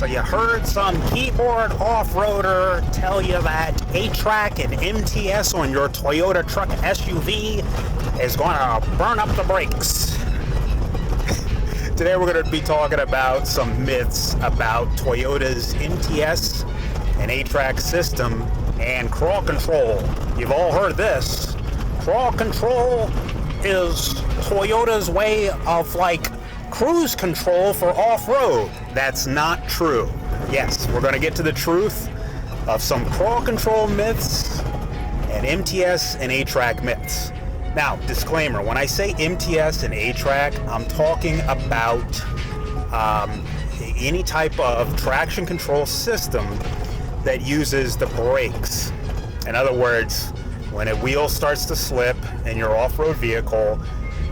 So you heard some keyboard off-roader tell you that 8-track and MTS on your Toyota truck SUV is going to burn up the brakes. Today we're going to be talking about some myths about Toyota's MTS and 8-track system and crawl control. You've all heard this. Crawl control is Toyota's way of like cruise control for off-road. That's not true. Yes, we're going to get to the truth of some crawl control myths and MTS and 8-track myths. Now, disclaimer, when I say MTS and 8-track, I'm talking about any type of traction control system that uses the brakes. In other words, when a wheel starts to slip in your off-road vehicle,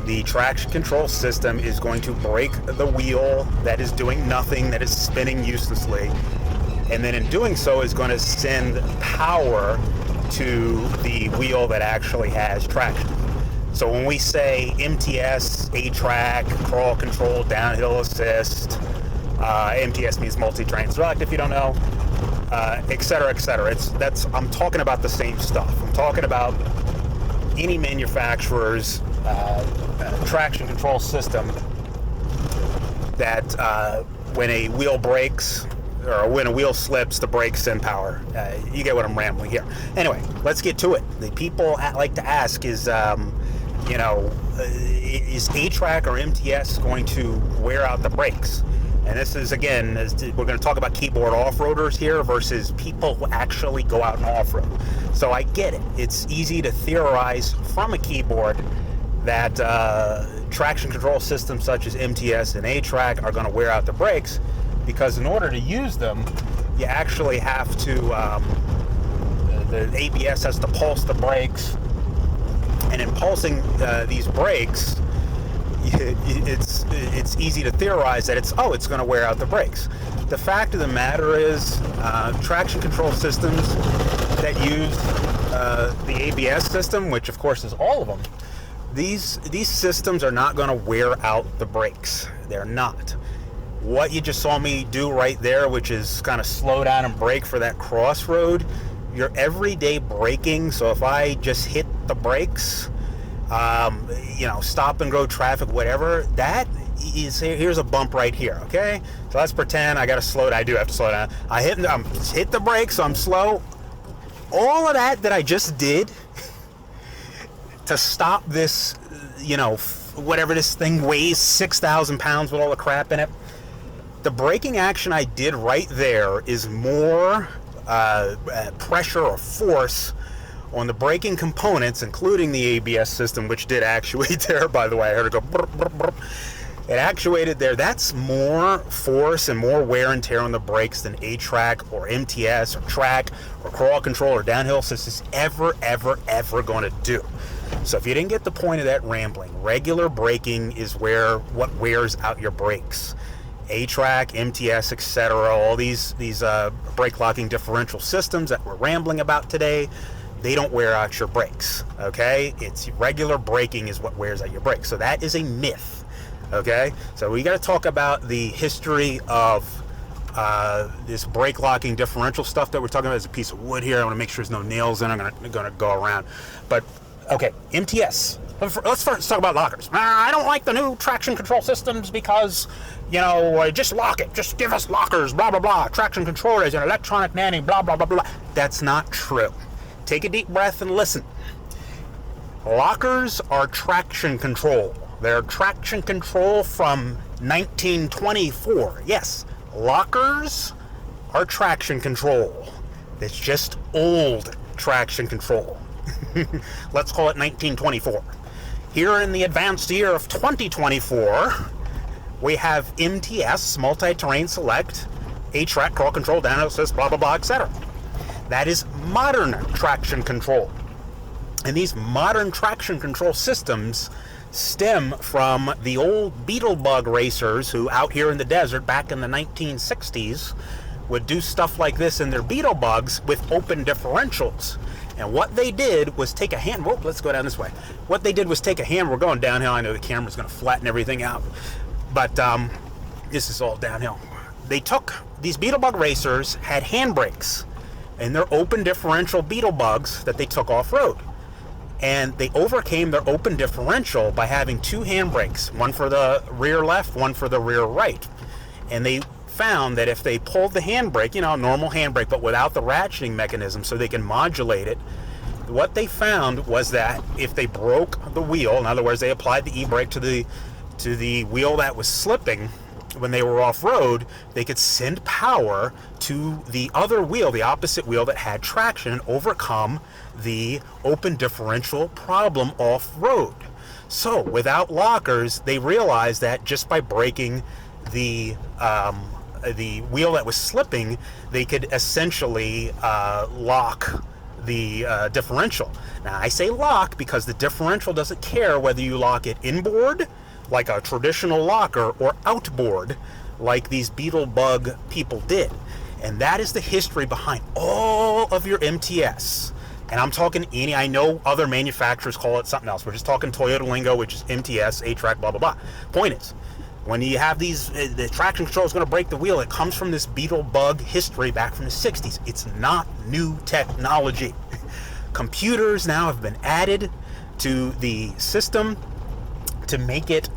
the traction control system is going to brake the wheel that is doing nothing, that is spinning uselessly, and then in doing so is going to send power to the wheel that actually has traction. So when we say MTS, 8-track, crawl control, downhill assist, MTS means multi-train select if you don't know, etc., etc. I'm talking about the same stuff. I'm talking about any manufacturer's traction control system that when a wheel breaks or when a wheel slips, the brakes send power. You get what I'm rambling here. Anyway, let's get to it. The people like to ask is, is 8-track or MTS going to wear out the brakes? And this is, again, we're going to talk about keyboard off-roaders here versus people who actually go out and off-road. So I get it. It's easy to theorize from a keyboard that traction control systems such as MTS and 8-track are going to wear out the brakes, because in order to use them, you actually have to, the ABS has to pulse the brakes, and in pulsing these brakes, it's easy to theorize that it's going to wear out the brakes. The fact of the matter is, traction control systems that use the ABS system, which of course is all of them, these systems are not going to wear out the brakes. They're not. What you just saw me do right there, which is kind of slow down and brake for that crossroad, your everyday braking. So if I just hit the brakes, stop and go traffic, whatever, that is, here's a bump right here, okay? So let's pretend I got to slow down. I do have to slow down. I hit the brakes, so I'm slow. All of that I just did to stop this, whatever this thing weighs, 6,000 pounds with all the crap in it. The braking action I did right there is more pressure or force on the braking components, including the ABS system, which did actuate there, by the way. I heard it go brr, brr, brr. It actuated there. That's more force and more wear and tear on the brakes than 8-track or MTS or track or crawl control or downhill assist is ever going to do. So if you didn't get the point of that rambling, regular braking is what wears out your brakes. 8-track, MTS, etc., all these brake locking differential systems that we're rambling about today, they don't wear out your brakes, okay? It's regular braking is what wears out your brakes. So that is a myth, okay? So we got to talk about the history of this brake locking differential stuff that we're talking about. There's a piece of wood here. I want to make sure there's no nails in it. I'm going to go around. But, okay, MTS. Let's first talk about lockers. I don't like the new traction control systems because, just lock it. Just give us lockers, blah, blah, blah. Traction controllers and electronic nanny, blah, blah, blah, blah. That's not true. Take a deep breath and listen. Lockers are traction control. They're traction control from 1924. Yes, lockers are traction control. It's just old traction control. Let's call it 1924. Here in the advanced year of 2024, we have MTS, multi-terrain select, 8-track, crawl control, downhill assist, blah, blah, blah, etc. That is modern traction control. And these modern traction control systems stem from the old Beetlebug racers who out here in the desert back in the 1960s would do stuff like this in their Beetlebugs with open differentials. And what they did was take a hand, let's go down this way. What they did was take a hand, we're going downhill, I know the camera's going to flatten everything out, but this is all downhill. They took these Beetlebug racers had handbrakes, and they're open differential Beetlebugs that they took off-road. And they overcame their open differential by having two handbrakes, one for the rear left, one for the rear right. And they found that if they pulled the handbrake, normal handbrake, but without the ratcheting mechanism so they can modulate it, what they found was that if they broke the wheel, in other words, they applied the e-brake to the wheel that was slipping when they were off-road, they could send power to the other wheel, the opposite wheel that had traction, and overcome the open differential problem off-road. So without lockers, they realized that just by breaking the wheel that was slipping, they could essentially lock the differential. Now I say lock because the differential doesn't care whether you lock it inboard like a traditional locker or outboard like these Beetlebug people did. And that is the history behind all of your MTS. And I'm talking I know other manufacturers call it something else. We're just talking Toyota lingo, which is MTS, A-track, blah, blah, blah. Point is, when you have these, the traction control is going to break the wheel, it comes from this Beetlebug history back from the 60s. It's not new technology. Computers now have been added to the system to make it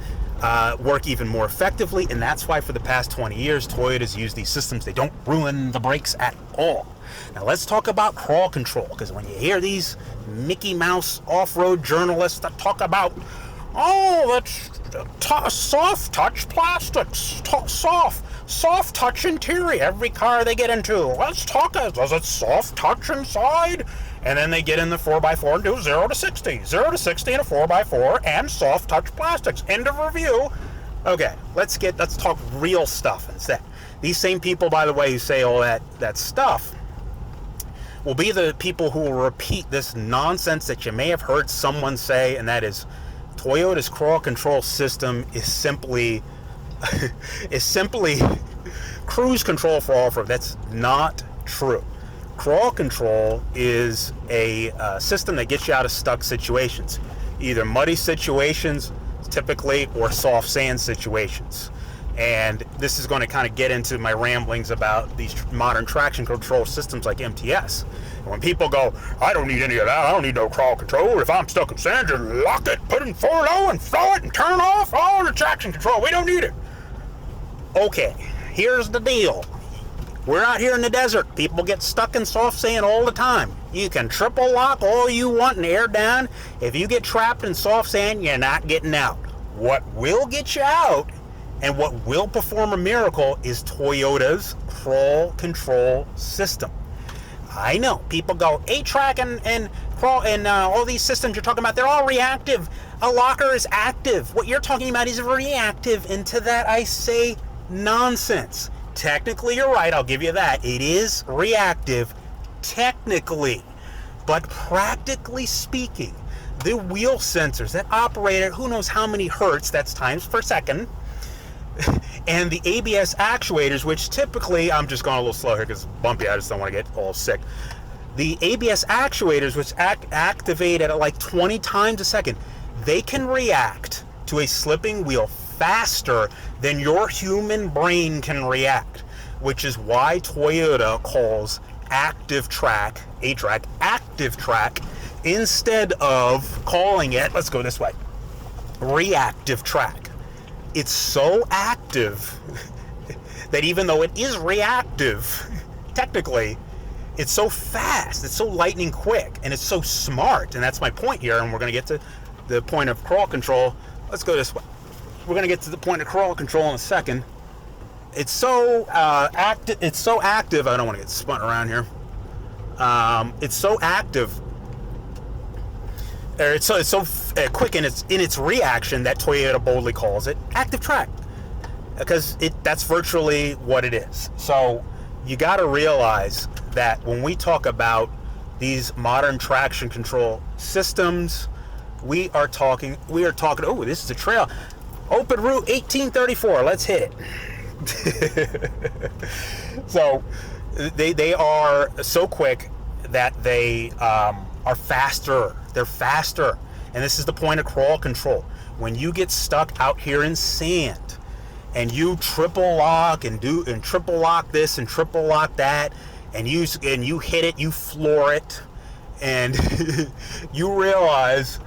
work even more effectively, and that's why for the past 20 years Toyota's used these systems. They don't ruin the brakes at all. Now let's talk about crawl control, because when you hear these Mickey Mouse off-road journalists that talk about, that's soft touch plastics, soft touch interior, every car they get into, let's talk, does it soft touch inside? And then they get in the 4x4 and do 0 to 60. 0 to 60 in a 4x4 and soft touch plastics. End of review. Okay, let's talk real stuff instead. These same people, by the way, who say all that stuff will be the people who will repeat this nonsense that you may have heard someone say, and that is Toyota's crawl control system is simply cruise control for off-road. That's not true. Crawl control is a system that gets you out of stuck situations, either muddy situations typically or soft sand situations. And this is going to kind of get into my ramblings about these modern traction control systems like MTS. And when people go, I don't need any of that, I don't need no crawl control, if I'm stuck in sand, just lock it, put it in 4-low and throw it and turn off all the traction control, we don't need it. Okay, here's the deal. We're out here in the desert. People get stuck in soft sand all the time. You can triple lock all you want and air down. If you get trapped in soft sand, you're not getting out. What will get you out and what will perform a miracle is Toyota's crawl control system. I know people go, A-track and crawl and all these systems you're talking about, they're all reactive. A locker is active. What you're talking about is reactive. And to that I say nonsense. Technically, you're right, I'll give you that. It is reactive, technically. But practically speaking, the wheel sensors that operate at who knows how many hertz, that's times per second, and the ABS actuators, which typically, I'm just going a little slow here because it's bumpy, I just don't want to get all sick. The ABS actuators, which activate at like 20 times a second, they can react to a slipping wheel faster than your human brain can react, which is why Toyota calls active track, A-track, active track, instead of calling it, let's go this way, reactive track. It's so active that even though it is reactive, technically, it's so fast, it's so lightning quick, and it's so smart, and that's my point here, and we're going to get to the point of crawl control. Let's go this way. We're going to get to the point of crawl control in a second. It's so active. It's so active. I don't want to get spun around here. It's so active. It's so quick in its reaction that Toyota boldly calls it active track, because that's virtually what it is. So you got to realize that when we talk about these modern traction control systems, we are talking. Oh, this is a trail. Open route 1834. Let's hit it. So they are so quick that they are faster. They're faster. And this is the point of crawl control. When you get stuck out here in sand and you triple lock and triple lock this and triple lock that, and you hit it, you floor it, and you realize,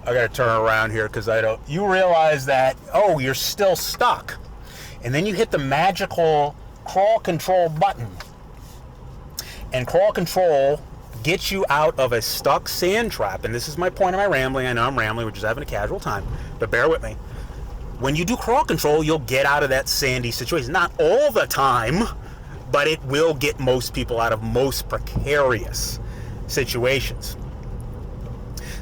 I gotta turn around here because you realize that, oh, you're still stuck. And then you hit the magical crawl control button. And crawl control gets you out of a stuck sand trap. And this is my point of my rambling. I know I'm rambling, we're just having a casual time, but bear with me. When you do crawl control, you'll get out of that sandy situation. Not all the time, but it will get most people out of most precarious situations.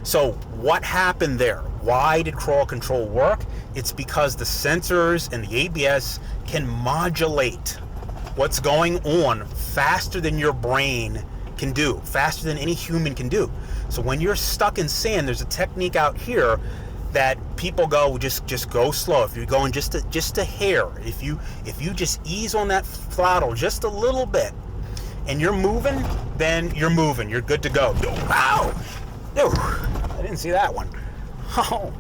So what happened there? Why did crawl control work? It's because the sensors and the ABS can modulate what's going on faster than your brain can do, faster than any human can do. So when you're stuck in sand, there's a technique out here that people go, just go slow. If you're going just a hair, if you just ease on that throttle just a little bit, and you're moving, then you're moving. You're good to go. Wow! I didn't see that one. Oh.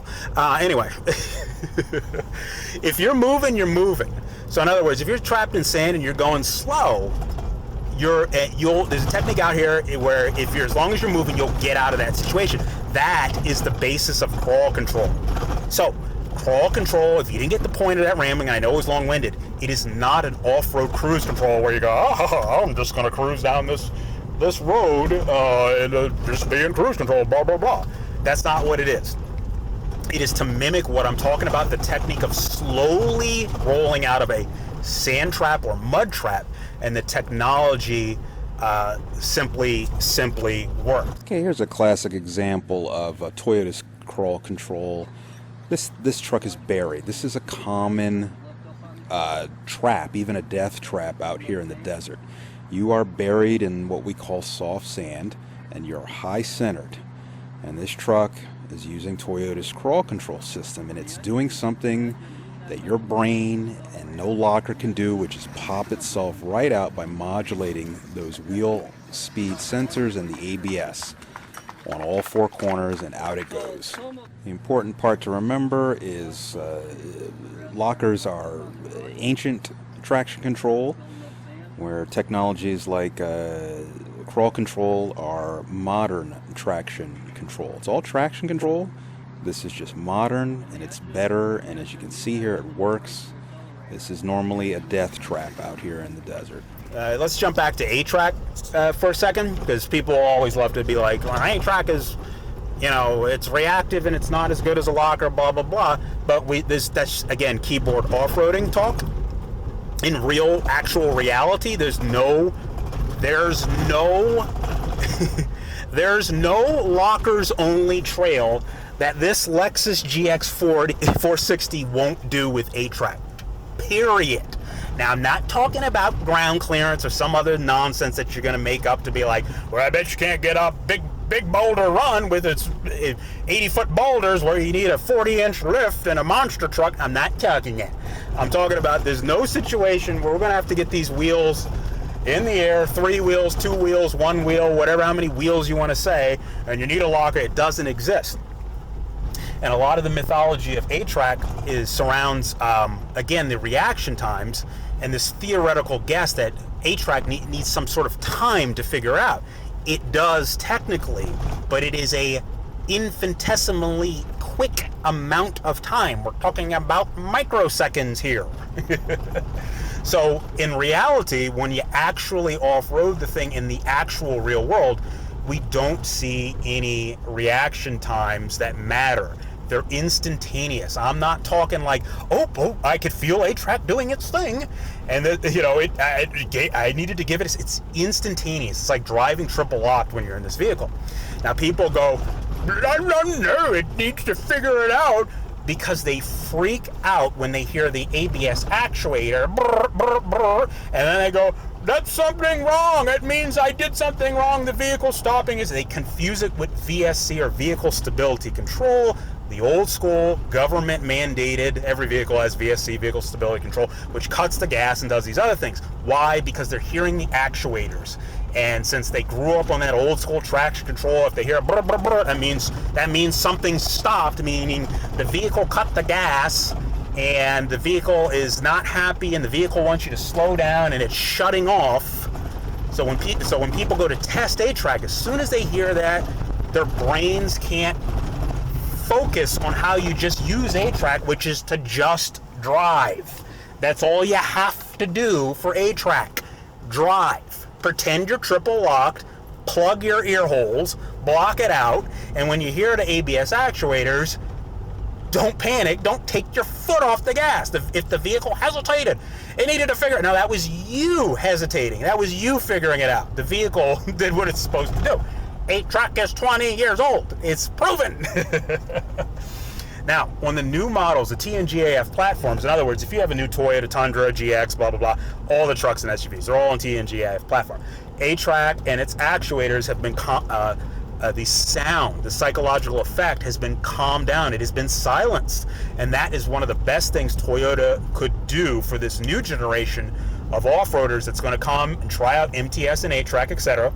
Anyway, if you're moving, you're moving. So in other words, if you're trapped in sand and you're going slow, there's a technique out here where as long as you're moving, you'll get out of that situation. That is the basis of crawl control. So crawl control, if you didn't get the point of that rambling, I know it was long-winded, it is not an off-road cruise control where you go, oh, I'm just going to cruise down this road and just be in cruise control, blah, blah, blah. That's not what it is. It is to mimic what I'm talking about, the technique of slowly rolling out of a sand trap or mud trap, and the technology simply works. Okay, here's a classic example of Toyota's crawl control. This truck is buried. This is a common trap, even a death trap out here in the desert. You are buried in what we call soft sand, and you're high centered. And this truck is using Toyota's crawl control system, and it's doing something that your brain and no locker can do, which is pop itself right out by modulating those wheel speed sensors and the ABS on all four corners, and out it goes. The important part to remember is lockers are ancient traction control, where technologies like crawl control are modern traction control. It's all traction control. This is just modern, and it's better, and as you can see here, it works. This is normally a death trap out here in the desert. Let's jump back to A-Track for a second, because people always love to be like, well, A-Track is, it's reactive and it's not as good as a locker, blah, blah, blah. But that's, again, keyboard off-roading talk. In actual reality, there's no there's no lockers only trail that this Lexus GX 460 won't do with A-Track. Period. Now, I'm not talking about ground clearance or some other nonsense that you're going to make up to be like, well, I bet you can't get up big boulder run with its 80-foot boulders where you need a 40-inch lift and a monster truck. I'm not talking that. I'm talking about there's no situation where we're going to have to get these wheels in the air, 3 wheels, 2 wheels, 1 wheel, whatever, how many wheels you want to say, and you need a locker. It doesn't exist. And a lot of the mythology of A-Track surrounds, again, the reaction times and this theoretical guess that A-Track needs some sort of time to figure out. It does technically, but it is a infinitesimally quick amount of time. We're talking about microseconds here. So in reality, when you actually off-road the thing in the actual real world, we don't see any reaction times that matter. They're instantaneous. I'm not talking like, oh, I could feel A-Track doing its thing, and I needed to give it. It's instantaneous. It's like driving triple locked when you're in this vehicle. Now people go, no, it needs to figure it out, because they freak out when they hear the ABS actuator, brr, brr, brr, and then they go, that's something wrong. It means I did something wrong. The vehicle stopping is. They confuse it with VSC, or vehicle stability control. The old school government mandated, every vehicle has VSC, vehicle stability control, which cuts the gas and does these other things. Why? Because they're hearing the actuators. And since they grew up on that old school traction control, if they hear brr, brr, brr, that means something stopped, meaning the vehicle cut the gas and the vehicle is not happy, and the vehicle wants you to slow down, and it's shutting off. So when people go to test A-Track, as soon as they hear that, their brains can't focus on how you just use A-Track, which is to just drive. That's all you have to do for A-Track. Drive. Pretend you're triple locked, plug your ear holes, block it out, and when you hear the ABS actuators, don't panic. Don't take your foot off the gas. If the vehicle hesitated, it needed to figure it. No, that was you hesitating. That was you figuring it out. The vehicle did what it's supposed to do. A-Track is 20 years old. It's proven. Now, on the new models, the TNGAF platforms, in other words, if you have a new Toyota Tundra, GX, blah, blah, blah, all the trucks and SUVs, they're all on TNGAF platform. A-Track and its actuators have been the sound, the psychological effect has been calmed down. It has been silenced. And that is one of the best things Toyota could do for this new generation of off-roaders that's going to come and try out MTS and A-Track, etc.,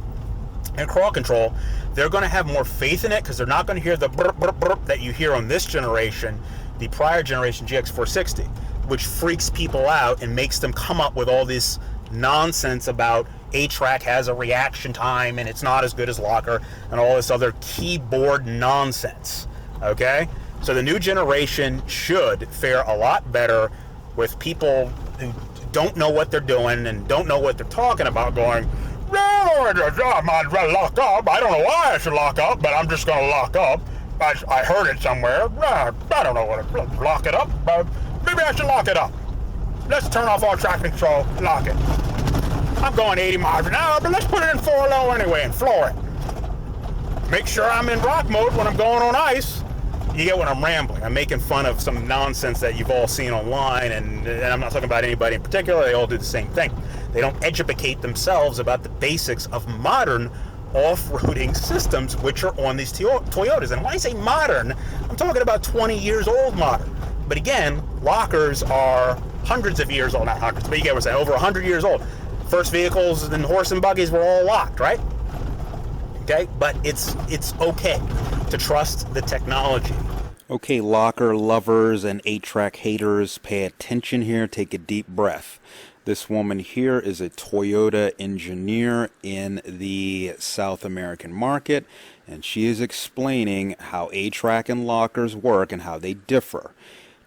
and crawl control. They're going to have more faith in it because they're not going to hear the burp, burp, burp that you hear on this generation, the prior generation GX460, which freaks people out and makes them come up with all this nonsense about A-Track has a reaction time and it's not as good as Locker and all this other keyboard nonsense. Okay? So the new generation should fare a lot better with people who don't know what they're doing and don't know what they're talking about going, I might as well lock up. I don't know why I should lock up, but I'm just going to lock up. I heard it somewhere. I don't know what to lock it up. Maybe I should lock it up. Let's turn off all traction control, lock it. I'm going 80 miles an hour, but let's put it in 4 low anyway and floor it. Make sure I'm in rock mode when I'm going on ice. You get what I'm rambling. I'm making fun of some nonsense that you've all seen online, and I'm not talking about anybody in particular. They all do the same thing. They don't educate themselves about the basics of modern off-roading systems, which are on these Toyotas. And when I say modern, I'm talking about 20 years old modern. But again, lockers are hundreds of years old, not hundreds, but you get what I'm saying, over 100 years old. First vehicles and horse and buggies were all locked, right? Okay, but it's okay to trust the technology. Okay, locker lovers and 8-track haters, pay attention here, take a deep breath. This woman here is a Toyota engineer in the South American market, and she is explaining how 8-track and lockers work and how they differ.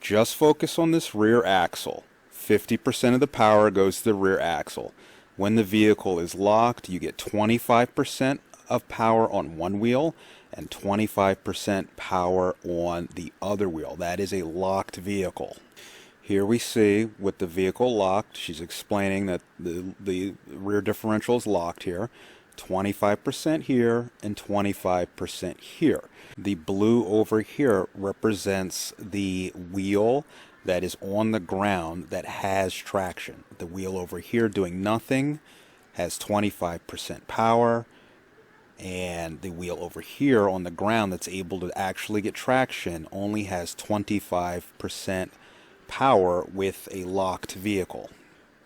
Just focus on this rear axle. 50% of the power goes to the rear axle. When the vehicle is locked, you get 25% of power on one wheel and 25% power on the other wheel. That is a locked vehicle. Here we see with the vehicle locked, she's explaining that the rear differential is locked here. 25% here and 25% here. The blue over here represents the wheel that is on the ground that has traction. The wheel over here doing nothing has 25% power, and the wheel over here on the ground that's able to actually get traction only has 25% power with a locked vehicle.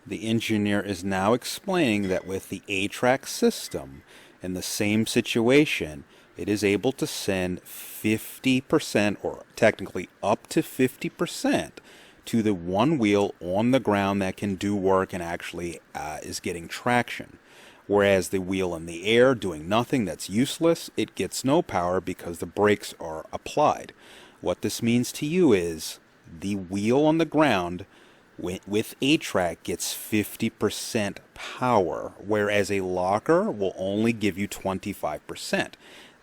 The engineer is now explaining that with the 8-track system, in the same situation, it is able to send 50%, or technically up to 50%, to the one wheel on the ground that can do work and actually is getting traction. Whereas the wheel in the air doing nothing, that's useless, it gets no power because the brakes are applied. What this means to you is the wheel on the ground with 8-track gets 50% power, whereas a locker will only give you 25%.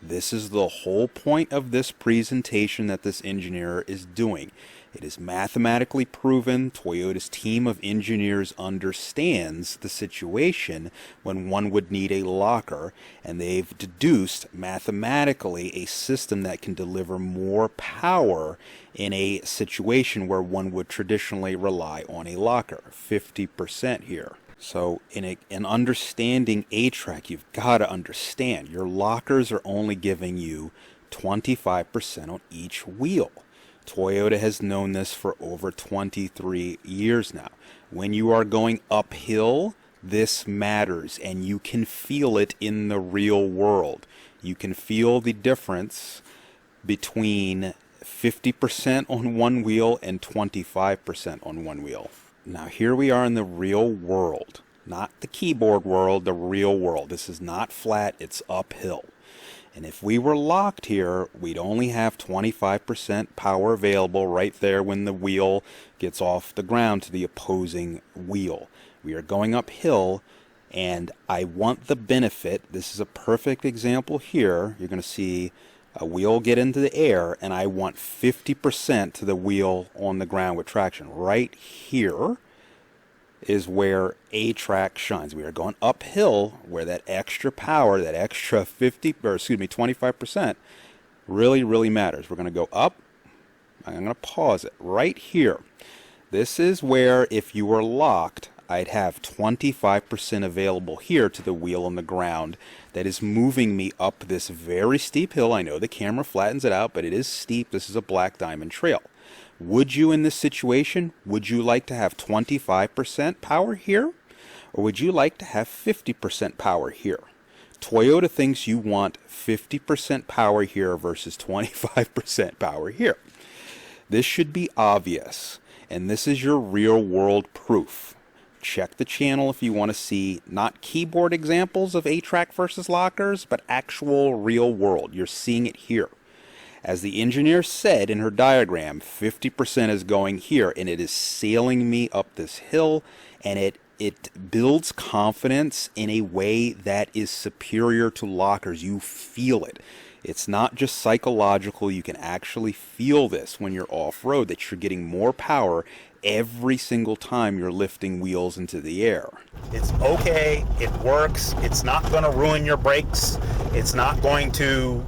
This is the whole point of this presentation that this engineer is doing. It is mathematically proven. Toyota's team of engineers understands the situation when one would need a locker, and they've deduced mathematically a system that can deliver more power in a situation where one would traditionally rely on a locker. 50% here. So in understanding 8-track, you've got to understand your lockers are only giving you 25% on each wheel. Toyota has known this for over 23 years now. When you are going uphill, this matters, and you can feel it in the real world. You can feel the difference between 50% on one wheel and 25% on one wheel. Now here we are in the real world, not the keyboard world, the real world. This is not flat, it's uphill. And if we were locked here, we'd only have 25% power available right there when the wheel gets off the ground to the opposing wheel. We are going uphill, and I want the benefit. This is a perfect example here. You're going to see a wheel get into the air, and I want 50% to the wheel on the ground with traction. Right here is where A-Track shines. We are going uphill where that extra power, that extra 25% really matters. We're going to go up. I'm going to pause it right here. This is where, if you were locked, I'd have 25% available here to the wheel on the ground that is moving me up this very steep hill. I know the camera flattens it out, but it is steep. This is a black diamond trail. Would you, in this situation, would you like to have 25% power here? Or would you like to have 50% power here? Toyota thinks you want 50% power here versus 25% power here. This should be obvious, and this is your real world proof. Check the channel if you want to see not keyboard examples of A-Track versus lockers, but actual real world. You're seeing it here. As the engineer said in her diagram, 50% is going here, and it is sailing me up this hill, and it builds confidence in a way that is superior to lockers. You feel it. It's not just psychological. You can actually feel this when you're off-road, that you're getting more power every single time you're lifting wheels into the air. It's okay, it works, it's not going to ruin your brakes, it's not going to,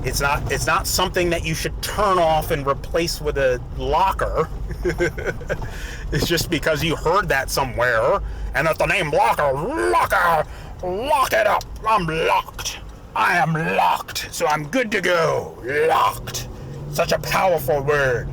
it's not something that you should turn off and replace with a locker. It's just because you heard that somewhere, and that the name lock it up, I'm locked. I am locked, so I'm good to go. Locked. Such a powerful word.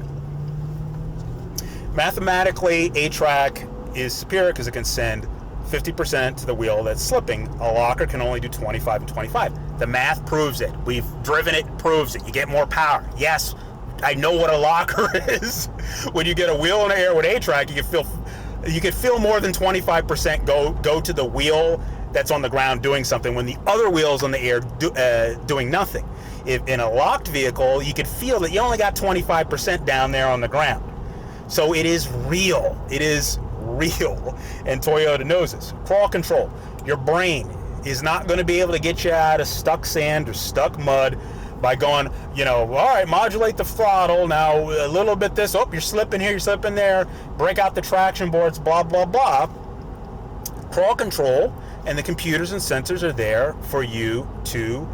Mathematically, A-Track is superior because it can send 50% to the wheel that's slipping. A locker can only do 25 and 25. The math proves it. We've driven it, proves it. You get more power. Yes, I know what a locker is. When you get a wheel in the air with A-Track, you can feel more than 25% go to the wheel that's on the ground doing something when the other wheel's on the air doing nothing. If in a locked vehicle, you could feel that you only got 25% down there on the ground. So it is real. It is real. And Toyota knows this. Crawl control. Your brain is not going to be able to get you out of stuck sand or stuck mud by going, all right, modulate the throttle. Now a little bit this. Oh, you're slipping here, you're slipping there. Break out the traction boards, blah, blah, blah. Crawl control and the computers and sensors are there for you to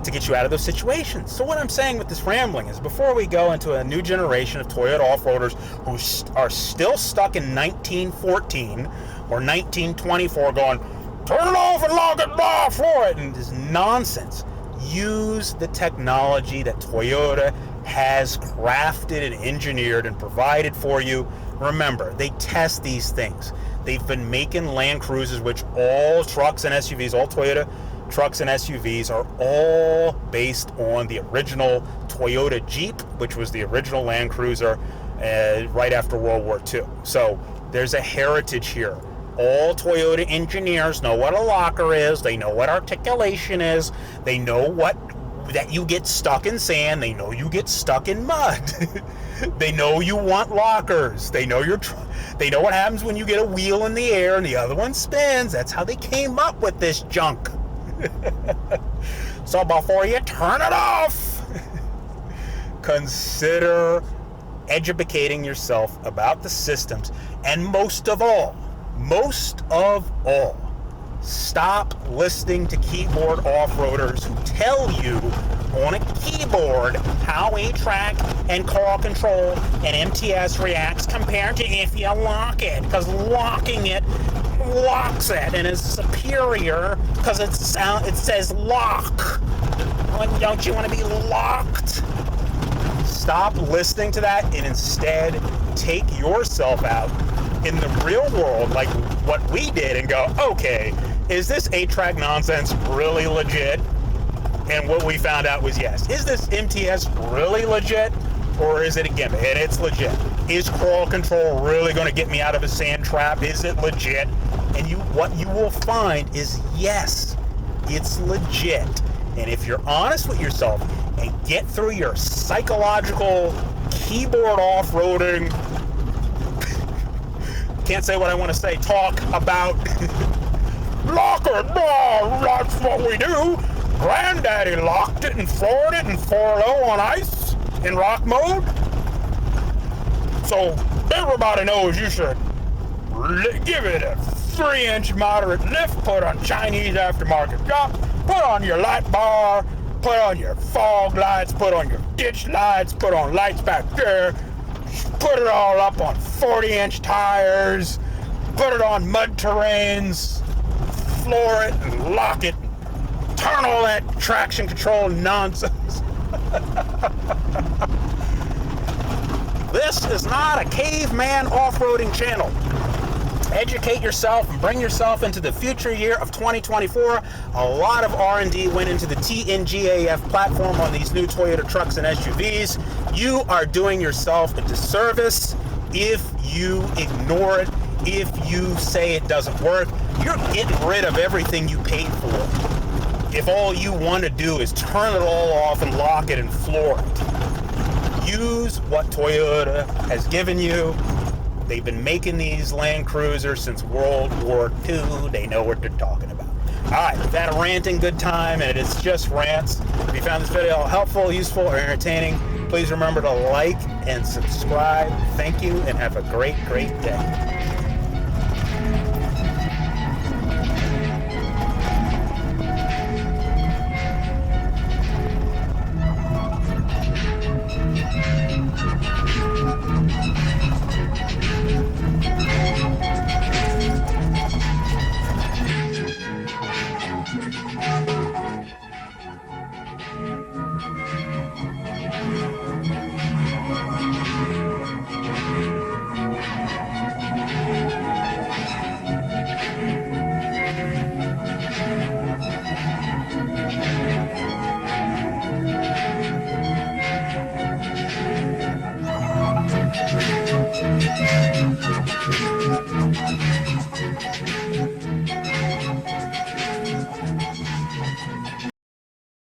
get you out of those situations. So what I'm saying with this rambling is, before we go into a new generation of Toyota off-roaders who are still stuck in 1914 or 1924 going, turn it off and lock it off for it, and this nonsense, use the technology that Toyota has crafted and engineered and provided for you. Remember, they test these things. They've been making Land Cruisers, which all trucks and SUVs, all Toyota trucks and SUVs are all based on the original Toyota Jeep, which was the original Land Cruiser right after World War II. So there's a heritage here. All Toyota engineers know what a locker is. They know what articulation is. They know that you get stuck in sand. They know you get stuck in mud. They know you want lockers. They know they know what happens when you get a wheel in the air and the other one spins. That's how they came up with this junk. So before you turn it off, consider educating yourself about the systems, and most of all, stop listening to keyboard off-roaders who tell you on a keyboard how A-Track and Crawl Control and MTS reacts compared to if you lock it, because locking it locks it and is superior because it says lock. Don't you want to be locked? Stop listening to that and instead take yourself out in the real world like what we did and go, okay, is this A-Track nonsense really legit? And what we found out was yes. Is this MTS really legit? or is it a gimmick? And it's legit. Is crawl control really going to get me out of a sand trap? Is it legit? And what you will find is, yes, it's legit. And if you're honest with yourself and get through your psychological keyboard off-roading, can't say what I want to say, talk about locker, no, that's what we do. Granddaddy locked it and floored it and 4-0 on ice in rock mode. So everybody knows you should give it a 3-inch moderate lift, put on Chinese aftermarket shop, put on your light bar, put on your fog lights, put on your ditch lights, put on lights back there, put it all up on 40-inch tires, put it on mud terrains, floor it and lock it, turn all that traction control nonsense. This is not a caveman off-roading channel. Educate yourself and bring yourself into the future year of 2024. A lot of R&D went into the TNGAF platform on these new Toyota trucks and SUVs. You are doing yourself a disservice if you ignore it, if you say it doesn't work. You're getting rid of everything you paid for if all you want to do is turn it all off and lock it and floor it. Use what Toyota has given you. They've been making these Land Cruisers since World War II. They know what they're talking about. All right, we've had a ranting good time, and it's just rants. If you found this video helpful, useful, or entertaining, please remember to like and subscribe. Thank you, and have a great, great day.